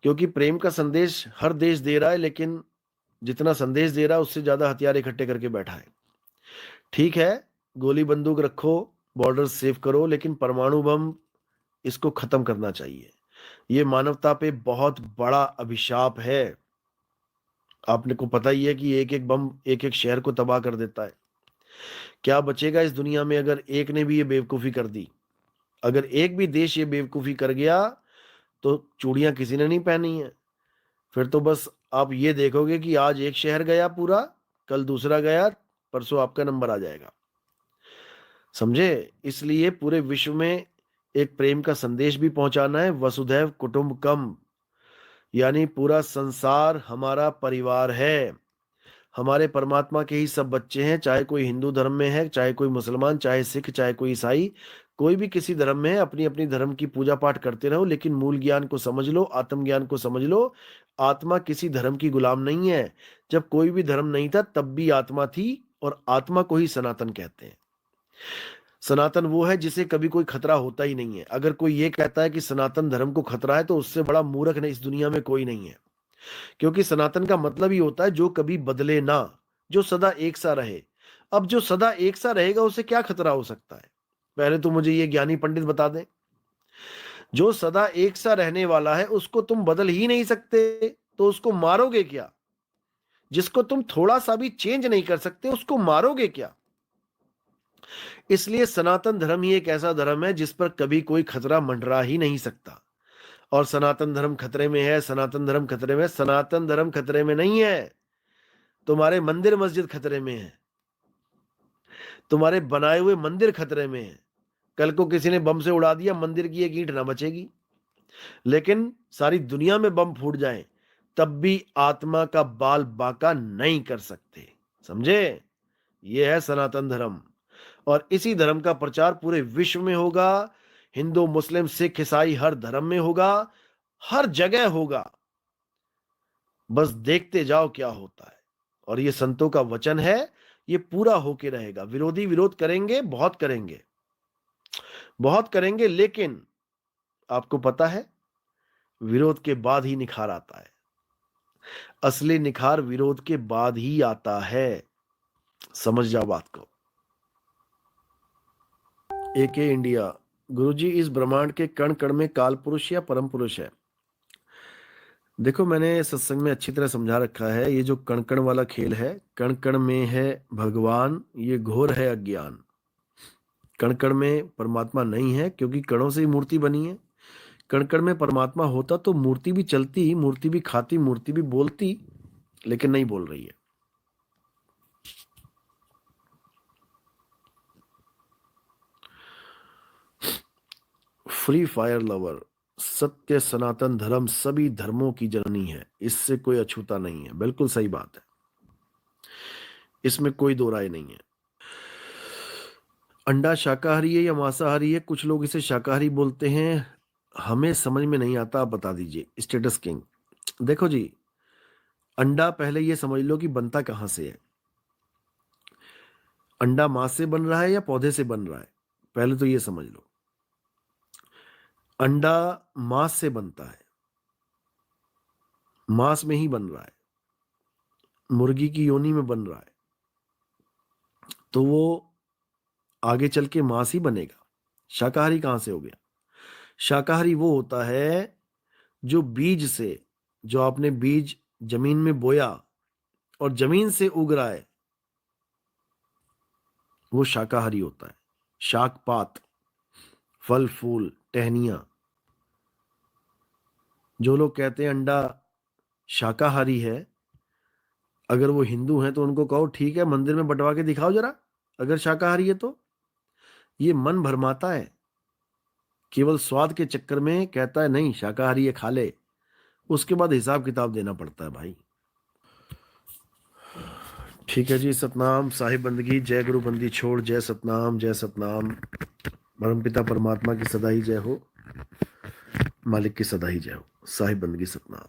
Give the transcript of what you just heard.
क्योंकि प्रेम का संदेश हर देश दे रहा है, लेकिन जितना संदेश दे रहा है उससे ज्यादा हथियार इकट्ठे करके बैठा है। ठीक है, गोली बंदूक रखो, बॉर्डर सेव करो, लेकिन परमाणु बम इसको खत्म करना चाहिए। ये मानवता पे बहुत बड़ा अभिशाप है। आपने को पता ही है कि एक एक बम एक एक शहर को तबाह कर देता है। क्या बचेगा इस दुनिया में अगर एक ने भी ये बेवकूफी कर दी? अगर एक भी देश ये बेवकूफी कर गया तो चूड़ियां किसी ने नहीं पहनी है। फिर तो बस आप ये देखोगे कि आज एक शहर गया पूरा, कल दूसरा गया, परसों आपका नंबर आ जाएगा। समझे? इसलिए पूरे विश्व में एक प्रेम का संदेश भी पहुंचाना है, वसुधैव कुटुंबकम, यानी पूरा संसार हमारा परिवार है। हमारे परमात्मा के ही सब बच्चे हैं, चाहे कोई हिंदू धर्म में है, चाहे कोई मुसलमान, चाहे सिख, चाहे कोई ईसाई, कोई भी किसी धर्म में है। अपनी अपनी धर्म की पूजा पाठ करते रहो, लेकिन मूल ज्ञान को समझ लो, आत्मज्ञान को समझ लो। आत्मा किसी धर्म की गुलाम नहीं है। जब कोई भी धर्म नहीं था तब भी आत्मा थी, और आत्मा को ही सनातन कहते हैं। सनातन वो है जिसे कभी कोई खतरा होता ही नहीं है। अगर कोई ये कहता है कि सनातन धर्म को खतरा है तो उससे बड़ा मूर्ख ने इस दुनिया में कोई नहीं है। क्योंकि सनातन का मतलब ही होता है जो कभी बदले ना, जो सदा एक सा रहे। अब जो सदा एक सा रहेगा उसे क्या खतरा हो सकता है? पहले तो मुझे ये ज्ञानी पंडित बता दें। जो सदा एक सा रहने वाला है उसको तुम बदल ही नहीं सकते, तो उसको मारोगे क्या? जिसको तुम थोड़ा सा भी चेंज नहीं कर सकते उसको मारोगे क्या? इसलिए सनातन धर्म ही एक ऐसा धर्म है जिस पर कभी कोई खतरा मंडरा ही नहीं सकता। और सनातन धर्म खतरे में है, सनातन धर्म खतरे में है। सनातन धर्म खतरे में नहीं है, तुम्हारे मंदिर मस्जिद खतरे में है, तुम्हारे बनाए हुए मंदिर खतरे में है। कल को किसी ने बम से उड़ा दिया, मंदिर की एक ईंट ना बचेगी। लेकिन सारी दुनिया में बम फूट जाए तब भी आत्मा का बाल बांका नहीं कर सकते। समझे? यह है सनातन धर्म, और इसी धर्म का प्रचार पूरे विश्व में होगा। हिंदू, मुस्लिम, सिख, ईसाई हर धर्म में होगा, हर जगह होगा। बस देखते जाओ क्या होता है। और ये संतों का वचन है, ये पूरा होके रहेगा। विरोधी विरोध करेंगे, बहुत करेंगे, बहुत करेंगे, लेकिन आपको पता है विरोध के बाद ही निखार आता है। असली निखार विरोध के बाद ही आता है। समझ जाओ बात को। एके इंडिया, गुरुजी इस ब्रह्मांड के कण कण में काल पुरुष या परम पुरुष है? देखो, मैंने सत्संग में अच्छी तरह समझा रखा है, ये जो कण कण वाला खेल है, कण कण में है भगवान, ये घोर है अज्ञान। कण कण में परमात्मा नहीं है, क्योंकि कणों से ही मूर्ति बनी है। कण कण में परमात्मा होता तो मूर्ति भी चलती, मूर्ति भी खाती, मूर्ति भी बोलती, लेकिन नहीं बोल रही है। फ्री फायर लवर, सत्य सनातन धर्म सभी धर्मों की जननी है, इससे कोई अछूता नहीं है। बिल्कुल सही बात है, इसमें कोई दो राय नहीं है। अंडा शाकाहारी है या मांसाहारी है? कुछ लोग इसे शाकाहारी बोलते हैं, हमें समझ में नहीं आता, आप बता दीजिए स्टेटस किंग। देखो जी, अंडा पहले ये समझ लो कि बनता कहां से है। अंडा मां से बन रहा है या पौधे से बन रहा है? पहले तो ये समझ लो। अंडा मांस से बनता है, मांस में ही बन रहा है, मुर्गी की योनि में बन रहा है, तो वो आगे चल के मांस ही बनेगा। शाकाहारी कहां से हो गया? शाकाहारी वो होता है जो बीज से, जो आपने बीज जमीन में बोया और जमीन से उग रहा है, वो शाकाहारी होता है। शाक पात, फल फूल, टहनियां। जो लोग कहते हैं अंडा शाकाहारी है, अगर वो हिंदू हैं तो उनको कहो ठीक है, मंदिर में बंटवा के दिखाओ जरा, अगर शाकाहारी है तो। ये मन भरमाता है, केवल स्वाद के चक्कर में कहता है नहीं शाकाहारी है, खा ले। उसके बाद हिसाब किताब देना पड़ता है भाई। ठीक है जी, सतनाम साहिब बंदगी, जय गुरु बंदी छोड़, जय सतनाम, जय सतनाम। परमपिता परमात्मा की सदा ही जय हो, मालिक की सदा ही जय हो। साहिब बंदगी, सतनाम।